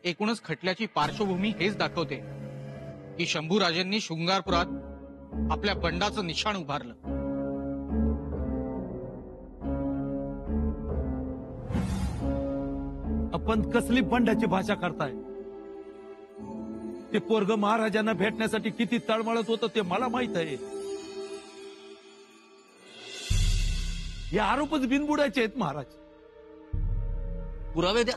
एकूणच खटल्याची पार्श्वभूमी हेच दाखवते की शंभूराजेंनी शृंगारपुरात आपल्या बंडाचं निशाण उभारलं. आपण कसली बंडाची भाषा करताय? ते पोरग महाराजांना भेटण्यासाठी किती तळमळत होतं ते मला माहित आहे. हे आरोपच बिनबुडाचे आहेत महाराज. पुरावे द्या.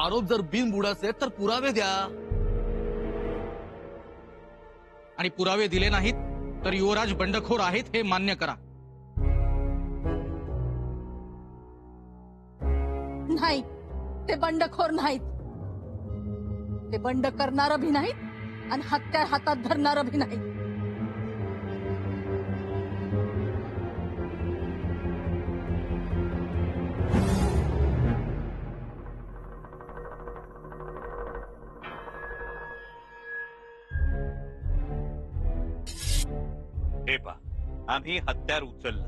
आरोप जर बिनबुडाचे तर पुरावे द्या. आणि पुरावे दिले नाहीत तर युवराज बंडखोर आहेत हे मान्य करा. नाही, ते बंडखोर नाहीत. ते बंड करणार भी नाहीत आणि हत्यार हातात धरणार भी नाहीत. हे पा, आम्ही हत्यार उचललं.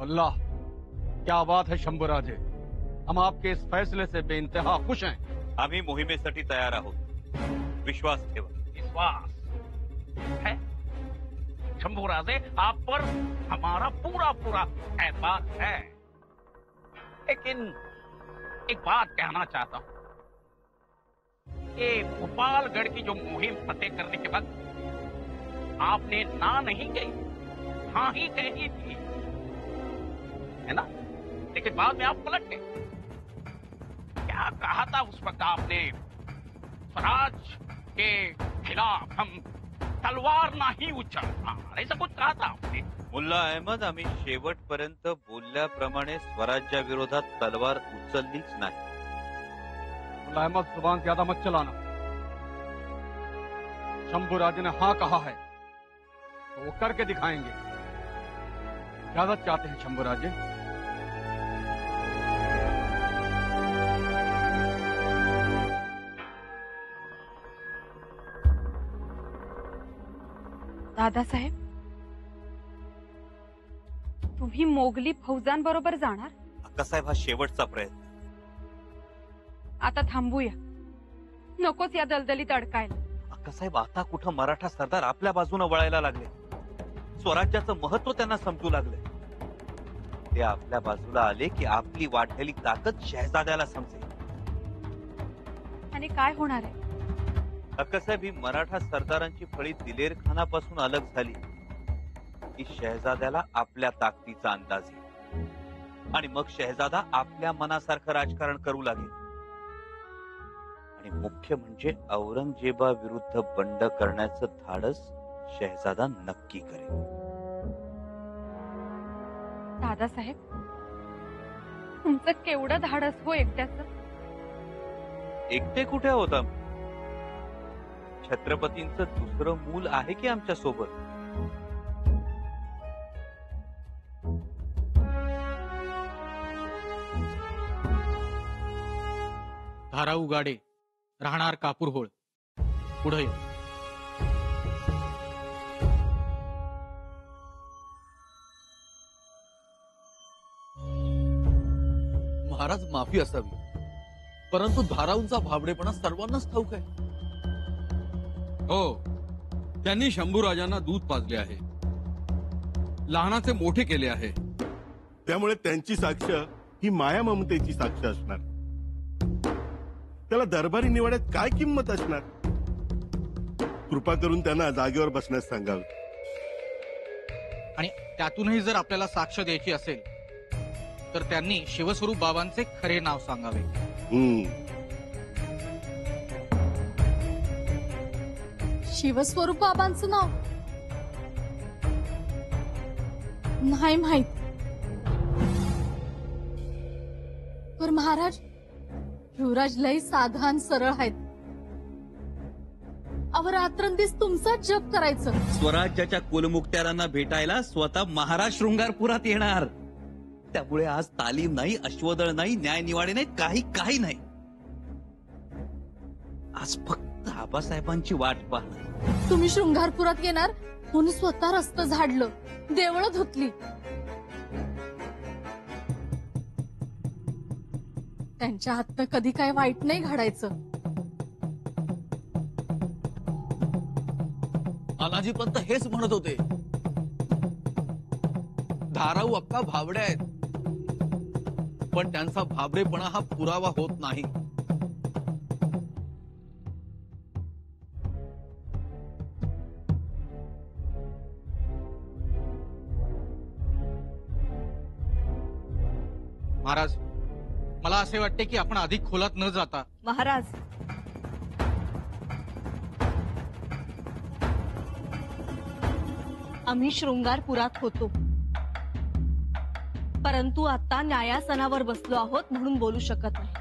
अल्लाह, क्या बात है शंभूराजे. हम आपके इस फैसले से बेइंतहा खुश हैं. आम्ही मोहिमेसाठी तयार आहोत. विश्वास ठेवा. विश्वास है शंभूराजे, आप पर हमारा पूरा पूरा एतबार है. लेकिन एक बात कहना चाहता हूं. ये गोपालगढ़ की जो मुहिम फतेह करने के बाद आपने ना नहीं कही, हाँ ही कही थी, है ना? लेकिन बाद में आप पलट गए. क्या कहा था उस वक्त आपने? स्वराज के खिलाफ हम तलवार नहीं उचलना, ऐसा कुछ कहा था आपने. मुल्ला अहमद, आम्ही शेवटपर्यंत बोलल्याप्रमाणे स्वराज्याविरोधात तलवार उचललीच नाही. मुल्ला अहमद, जुबान ज्यादा मत चलाना. शंभूराजे ने हाँ कहा है तो वो करके दिखाएंगे. इजाजत चाहते हैं शंभूराजे. दादासाहेब, तुम्ही मोगली फौजांबरोबर जाणार? अक्कासाहेब, हा शेवटचा प्रयत्न. आता थांबूया, नकोच या दलदलीत अडकायला. अक्कासाहेब, आता कुठं मराठा सरदार आपल्या बाजूने वळायला लागले. स्वराज्याचं महत्व त्यांना समजू लागले. ते आपल्या बाजूला आले की आपली वाढलेली ताकद शहजाद्याला समजेल. आणि काय होणार आहे? अक्कासाहेब, ही मराठा सरदारांची फळी दिलेर खानापासून अलग झाली की शहजाद्याला आपल्या ताकदीचा अंदाज येईल. आणि मग शहजादा आपल्या मनासारखं राजकारण करू लागेल. आणि मुख्य म्हणजे औरंगजेबाविरुद्ध बंड करण्याचं धाडस शहजादा नक्की करेल. दादासाहेब, तुमचं केवढं धाडस हो एकट्याचं. एकटे कुठे होता? छत्रपतींचं दुसरं मूल आहे की आमच्या सोबत. धारा उगाडे, राहणार कापूरहोळ. पुढे महाराज, माफी असावी, परंतु धाराऊंचा भाबडेपणा सर्वांनाच ठाऊक आहे. हो, त्यांनी शंभूराजांना दूध पाजले आहे, लहानाचे मोठे केले आहे. त्यामुळे त्यांची साक्ष ही माया ममतेची साक्ष असणार. त्याला दरबारी निवाड्यात काय किंमत असणार? कृपा करून त्यांना जागेवर बसण्यास सांगावे. आणि त्यातूनही जर आपल्याला साक्ष द्यायची असेल तर त्यांनी शिवस्वरूप बाबांचे खरे नाव सांगावे. शिवस्वरूप बाबांचं नाव नाही माहित. पर महाराज, युवराज लय साधान सरळ आहेत. अव रात्रंदिवस तुमचाच जप करायचं. स्वराज्याच्या कुलमुक्त्यारांना भेटायला स्वतः महाराज शृंगारपुरात येणार. त्यामुळे आज तालीम नाही, अश्वदळ नाही, न्यायनिवाडे नाही, काही नाही. आज फक्त आबासाहेबांची वाट पाहणं. तुम्ही शृंगारपुरात येणार म्हणून स्वतः रस्तं झाडलं, देवळं धुतली. त्यांच्या हातनं कधी काय वाईट नाही घडायचं. अनाजी पंत हेच म्हणत होते. धाराऊ अक्का भाबड्या आहेत, पण त्यांचा भाबडेपणा हा पुरावा होत नाही. महाराज, मला असे वाटते की आपण अधिक खोलात न जाता महाराज, आम्ही शृंगारपुरात होतो, परंतु आता न्यायासनावर बसलो आहोत म्हणून बोलू शकत नाही.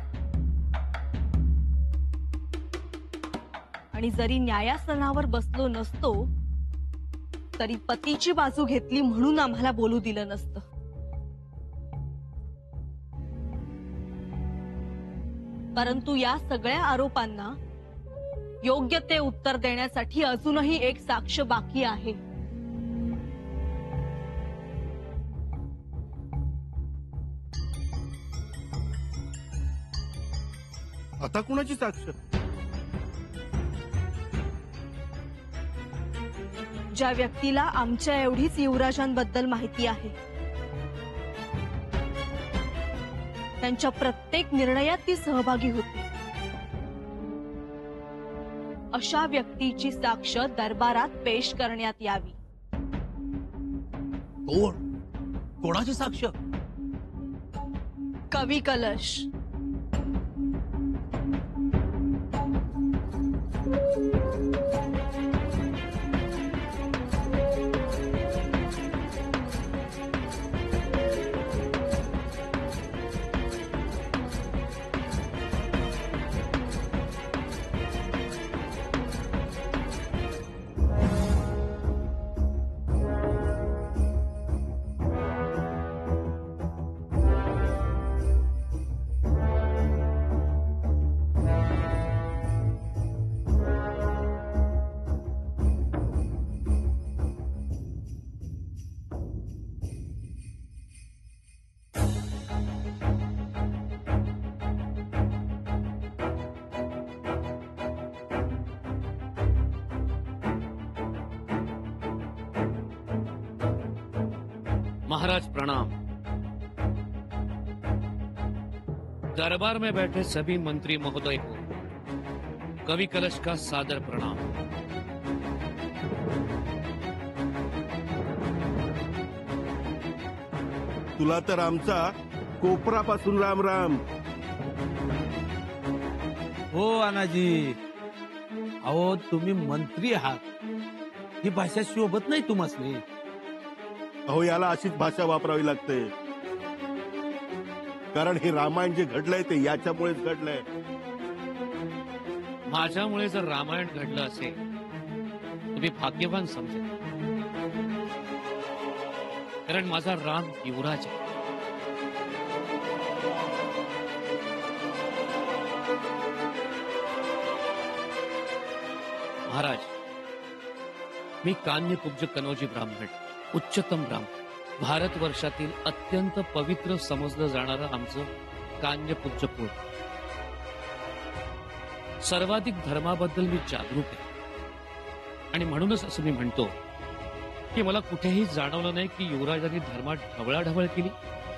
आणि जरी न्यायासनावर बसलो नसतो तरी पतीची बाजू घेतली म्हणून आम्हाला बोलू दिलं नसतं. परंतु या सगळ्या आरोपांना योग्य ते उत्तर देण्यासाठी अजूनही एक साक्ष बाकी आहे. आता कुणाची साक्ष? ज्या व्यक्तीला आमच्या एवढीच युवराजांबद्दल माहिती आहे, त्यांच्या प्रत्येक निर्णयात ती सहभागी होती, अशा व्यक्तीची साक्ष दरबारात पेश करण्यात यावी. कोणाची साक्ष? कवी कलश. महाराज प्रणाम। दरबार में बैठे सभी मंत्री महोदय को कवि कलश का सादर प्रणाम। तुला तर आमचा कोपरापासून राम राम। हो अनाजी, अहो तुम्ही मंत्री आहात, ही भाषा शोभत नाही तुम्हाला। अहो याला अशीच भाषा वापरावी लागते, कारण हे रामायण जे घडलंय ते याच्यामुळेच घडलंय। माझ्यामुळे जर रामायण घडलं असेल तुम्ही भाग्यवान समजेल, कारण माझा राम युवराज आहे। महाराज, मी कान्यकुब्ज कनौजी ब्राह्मण, उच्चतम ब्राह्मण, भारतवर्षातील अत्यंत पवित्र समजलं जाणारं आमचं कान्यकुब्ज कुळ। सर्वाधिक धर्माबद्दल मी जागरूक आहे, आणि म्हणूनच असं मी म्हणतो की मला कुठेही जाणवलं नाही की युवराजांनी धर्मात ढवळाढवळ केली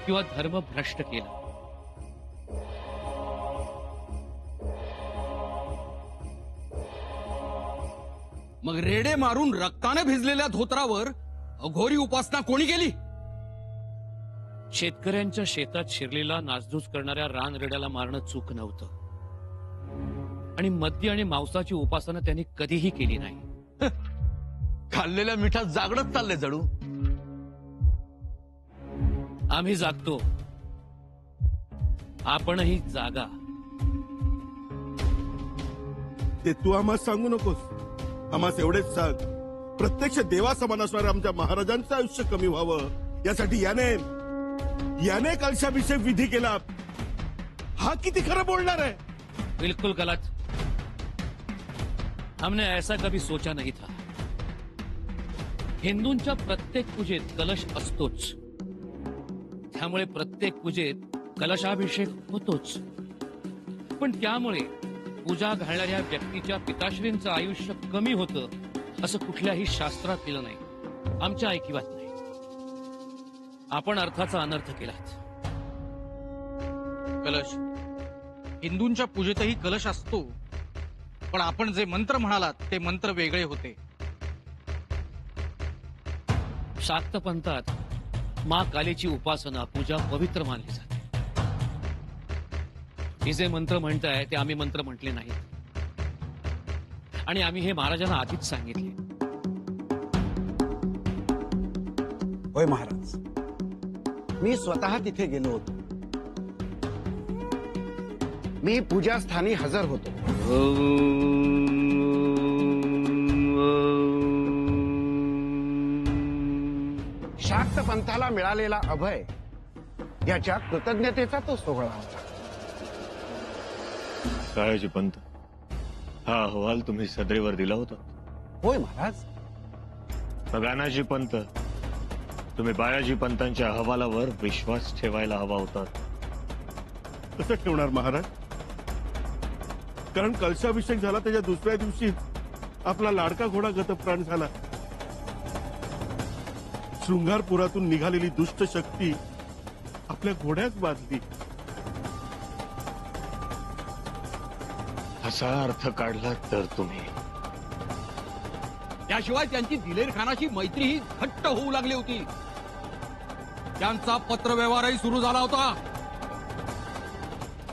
किंवा धर्म भ्रष्ट केला। मग रेडे मारून रक्ताने भिजलेल्या धोत्रावर अघोरी उपासना कोणी केली? शेतकऱ्यांच्या शेतात शिरलेला नासधूस करणाऱ्या रानरेड्याला मारणं चूक नव्हतं, आणि मद्य आणि मांसाची उपासना त्यांनी कधीही केली नाही। खाल्लेल्या मिठात जागडत चालले जणू। आम्ही जागतो, आपणही जागा। ते तू आम्हाला सांगू नकोस, आम्हाला एवढेच सांग, प्रत्यक्ष देवासमान असणाऱ्या आमच्या महाराजांचं आयुष्य कमी व्हावं यासाठी याने कलशाभिषेक विधी केला। हा किती खरं बोलणार आहे? बिल्कुल गलत। हमने ऐसा कभी सोचा नहीं था। हिंदूंच्या प्रत्येक पूजेत कलश असतोच, त्यामुळे प्रत्येक पूजेत कलशाभिषेक होतोच। पण त्यामुळे पूजा घालणाऱ्या व्यक्तीच्या पिताश्रींचं आयुष्य कमी होतं असं कुठल्याही शास्त्रात लिहिलं नाही, आमच्या ऐकिवात नाही. आपण अर्थाचा अनर्थ केलात. कलश, हिंदूंच्या पूजेतही कलश असतो, पण आपण जे मंत्र म्हणालात ते मंत्र वेगळे होते. शाक्त पंथात माँ कालीची उपासना पूजा पवित्र मानली जाते. हे जे मंत्र म्हणताय ते आम्ही मंत्र म्हटले नाहीत, आणि आम्ही हे महाराजांना आधीच सांगितले. होय महाराज, मी स्वतः तिथे गेलो होतो. मी पूजास्थानी हजर होतो. शाक्त पंथाला मिळालेला अभय याच्या कृतज्ञतेचा तो सोहळा होता. काळाजी पंत, हा अहवाल तुम्ही सदैवर दिला होता? होय महाराज. गानाजी पंत, तुम्ही बाळाजी पंतांच्या अहवालावर विश्वास ठेवायला हवा होता. कसं ठेवणार महाराज? कारण कलशाभिषेक झाला त्याच्या दुसऱ्या दिवशी आपला लाडका घोडा गतप्राण झाला. शृंगारपुरातून निघालेली दुष्ट शक्ती आपल्या घोड्यात बांधली. असा अर्थ काढला तर तुम्ही. त्याशिवाय त्यांची दिलेर खानाशी मैत्री ही घट्ट होऊ लागली होती. त्यांचा पत्रव्यवहारही सुरू झाला होता.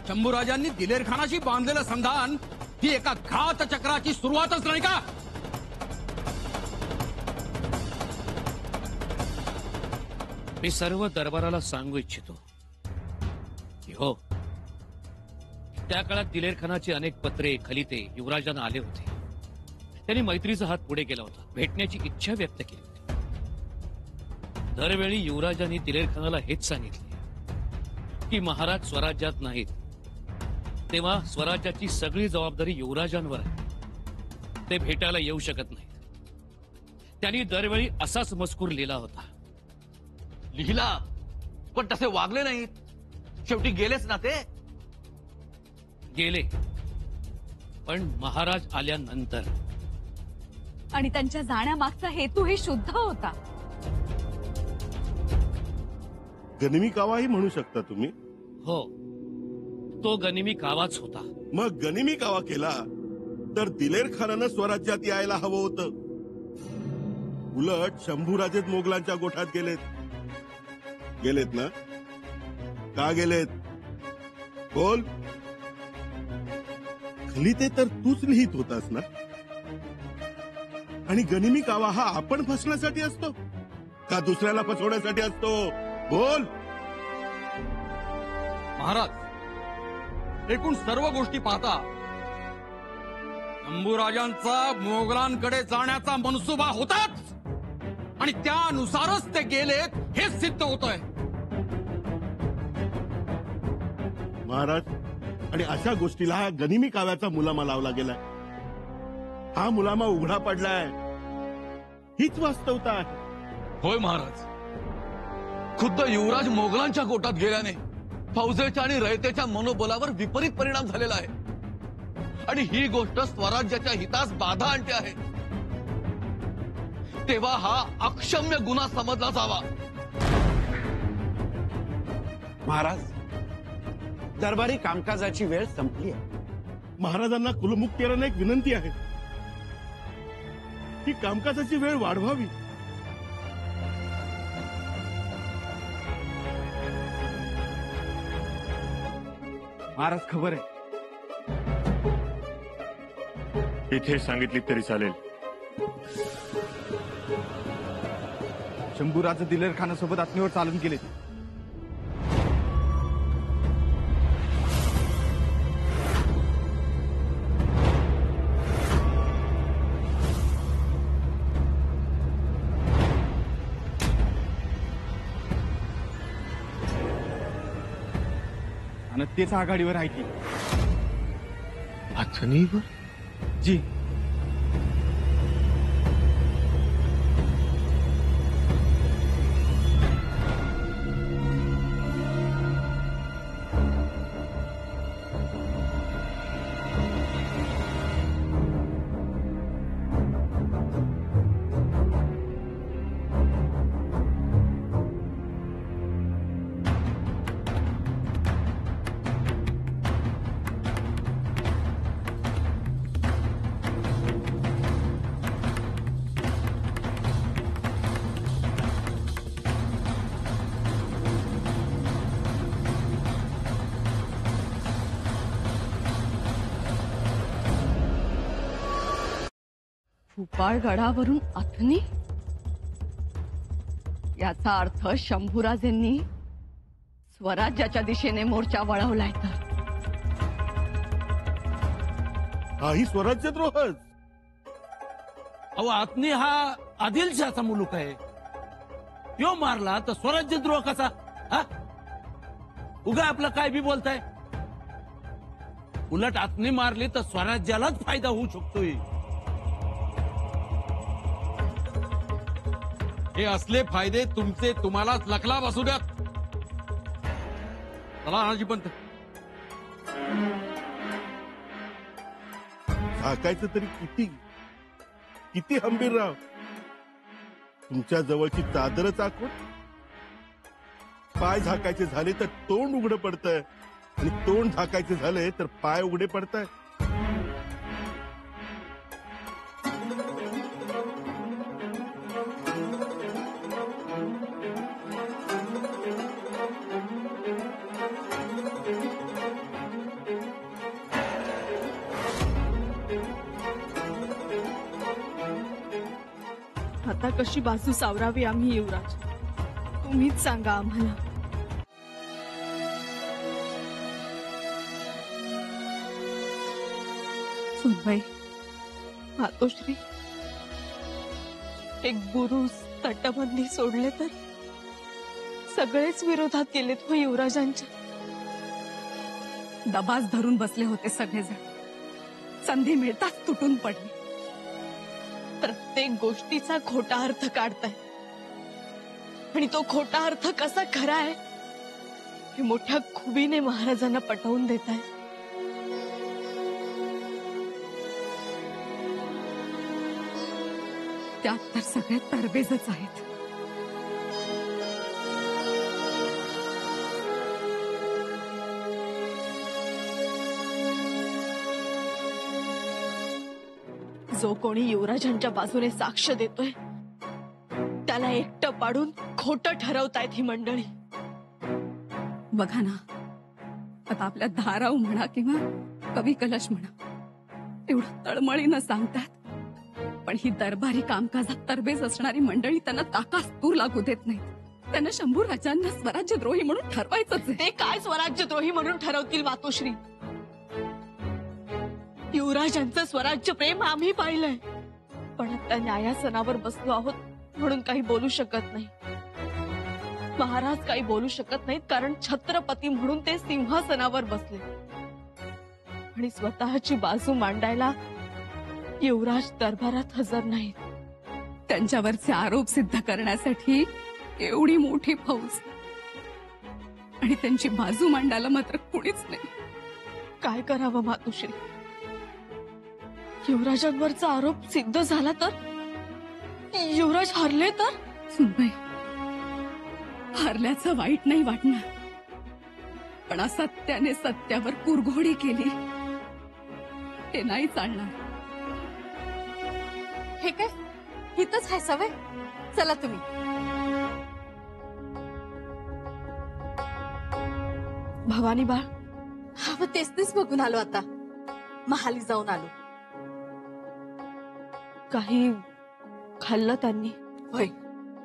शंभूराजांनी दिलेर खानाशी बांधलेलं संधान ही एका घात चक्राची सुरुवातच नाही का? मी सर्व दरबाराला सांगू इच्छितो की हो, त्या काळात दिलेर खानाचे अनेक पत्रे खलिते युवराजांना आले होते. त्यांनी मैत्रीचा हात पुढे केला होता, भेटण्याची इच्छा व्यक्त केली होती. दरवेळी युवराजांनी दिलेर खानाला हेच सांगितले की महाराज स्वराज्यात नाहीत, तेव्हा स्वराज्याची सगळी जबाबदारी युवराजांवर आहे. ते भेटायला येऊ शकत नाहीत. त्यांनी दरवेळी असाच मजकूर लिहिला होता. लिहिला, पण तसे वागले नाहीत. शेवटी गेलेच ना ते. गेले, पण महाराज आल्यानंतर. आणि त्यांच्या जाण्यामागचा हेतूही शुद्ध होता. गनिमी कावाही म्हणू शकता तुम्ही. हो, तो गनिमी कावाच होता. मग गनिमी कावा केला तर दिलेर खानानं स्वराज्यात यायला हवं होतं. उलट शंभूराजेच मोगलांच्या गोठात गेलेत ना? का गेलेत? बोल. खलिते तर तूच लिहित होतास ना? आणि गनिमी कावा हा आपण फसण्यासाठी असतो का दुसऱ्याला फसवण्यासाठी असतो? बोल. महाराज, एकूण सर्व गोष्टी पाहता शंभूराजांचा मोगलांकडे जाण्याचा मनसुबा होताच, आणि त्यानुसारच ते गेलेत हेच सिद्ध होतंय. महाराज, आणि अशा गोष्टीला गनिमी काव्याचा मुलामा लावला गेलाय. हा मुलामा उघडा पडलाय. हीच वास्तवता आहे. होय महाराज, खुद्द युवराज मोगलांच्या गोटात गेल्याने फौजेच्या आणि रयतेच्या मनोबलावर विपरीत परिणाम झालेला आहे, आणि ही गोष्ट स्वराज्याच्या हितास बाधा आणते आहे. तेव्हा हा अक्षम्य गुन्हा समजला जावा. महाराज, दरबारी कामकाजाची वेळ संपली आहे. महाराजांना कुलमुक्तेरांना एक विनंती आहे की कामकाजाची वेळ वाढवावी. महाराज, खबर आहे. इथे सांगितली तरी चालेल. शंभूराज दिलेर खानासोबत आत्मीवर चालून गेले. आणि तेच आघाडीवर आहे की. अथनीवर? जी. भूपाळगडावरून अथनी? याचा अर्थ शंभूराजेंनी स्वराज्याच्या दिशेने मोर्चा वळवलाय तर हाही स्वराज्यद्रोहच. अहो आत्नी हा आदिलशाचा मुलूक आहे. यो मारला तर स्वराज्यद्रोह कसा? हा उगा आपलं काय बी बोलताय. उलट आत्नी मारली तर स्वराज्यालाच फायदा होऊ शकतोय. हे असले फायदे तुमचे तुम्हालाच लखला बसू द्यात. चला अनाजी पंत. झाकायचं तरी किती किती हंबीरराव. तुमच्या जवळची चादरच आखून पाय झाकायचे झाले तर तोंड उघडं पडतंय आणि तोंड झाकायचे झाले तर पाय उघडे पडताय. आता कशी बाजू सावरावी आम्ही युवराज? तुम्हीच सांगा आम्हाला. सुनबाई, मातोश्री, एक बुरुज तटबंदी सोडले तर सगळेच विरोधात गेलेत हो युवराजांच्या. दबाच धरून बसले होते सगळेजण. संधी मिळताच तुटून पडले. प्रत्येक गोष्टीचा खोटा अर्थ काढताय आणि तो खोटा अर्थ कसा खरा आहे हे मोठ्या खुबीने महाराजांना पटवून देताय. त्यात तर सगळे तरबेजच आहेत. जो कोणी युवराजांच्या बाजूने साक्ष देतोय त्याला एकटं पाडून खोटं ठरवतायत ही मंडळी. बघा ना, आता आपल्या धाराव म्हणा किंवा कवी कलश म्हणा, एवढं तळमळीनं सांगतात, पण ही दरबारी कामकाजात तरबेज असणारी मंडळी त्यांना ताकास तूर लागू देत नाही. त्यांना शंभूराजांना स्वराज्यद्रोही म्हणून ठरवायचंच आहे. ते काय स्वराज्यद्रोही म्हणून ठरवतील मातोश्री? युवराजांचं स्वराज्य प्रेम आम्ही पाहिलंय, पण आता न्यायासनावर बसलो आहोत म्हणून काही बोलू शकत नाही. महाराज काही बोलू शकत नाहीत कारण छत्रपती म्हणून ते सिंहासनावर बसले आणि स्वतःची बाजू मांडायला युवराज दरबारात हजर नाहीत. त्यांच्यावरचे आरोप सिद्ध करण्यासाठी एवढी मोठी फौज आणि त्यांची बाजू मांडायला मात्र कुणीच नाही. काय करावं मातोश्री? युवराजांवरचा आरोप सिद्ध झाला तर? युवराज हरले तर? सुनबाई, हरल्याचं वाईट नाही वाटणार, पण असत्याने सत्यावर कुरघोडी केली ते नाही चालणार. हे काय हितच आहे सवय? चला तुम्ही. भवानी बाळ, हा तेच बघून आलो. आता महाली जाऊन आलो. काही खाल्लं त्यांनी? होय,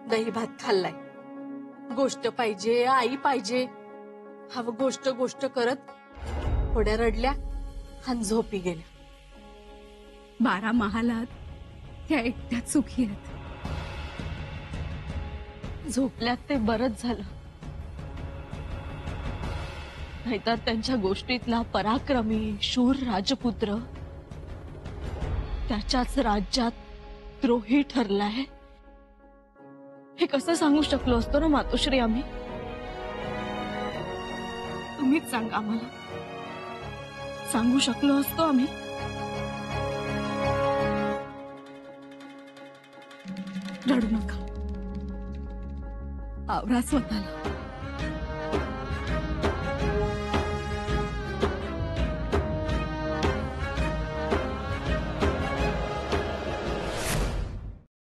दही भात खाल्लाय. गोष्ट पाहिजे, आई पाहिजे, हवं गोष्ट गोष्ट करत थोड्या रडल्या आणि झोपी गेल्या. 12 महालात त्या एकट्या सुखी आहेत. झोपल्यात ते बरंच झालं, नाहीतर त्यांच्या गोष्टीतला पराक्रमी शूर राजपुत्र त्याच्याच राज्यात द्रोही ठरलाय हे कसं सांगू शकलो असतो ना मातोश्री आम्ही? तुम्हीच सांगा आम्हाला. सांगू शकलो असतो आम्ही? रडू नका, आवरा स्वतःला.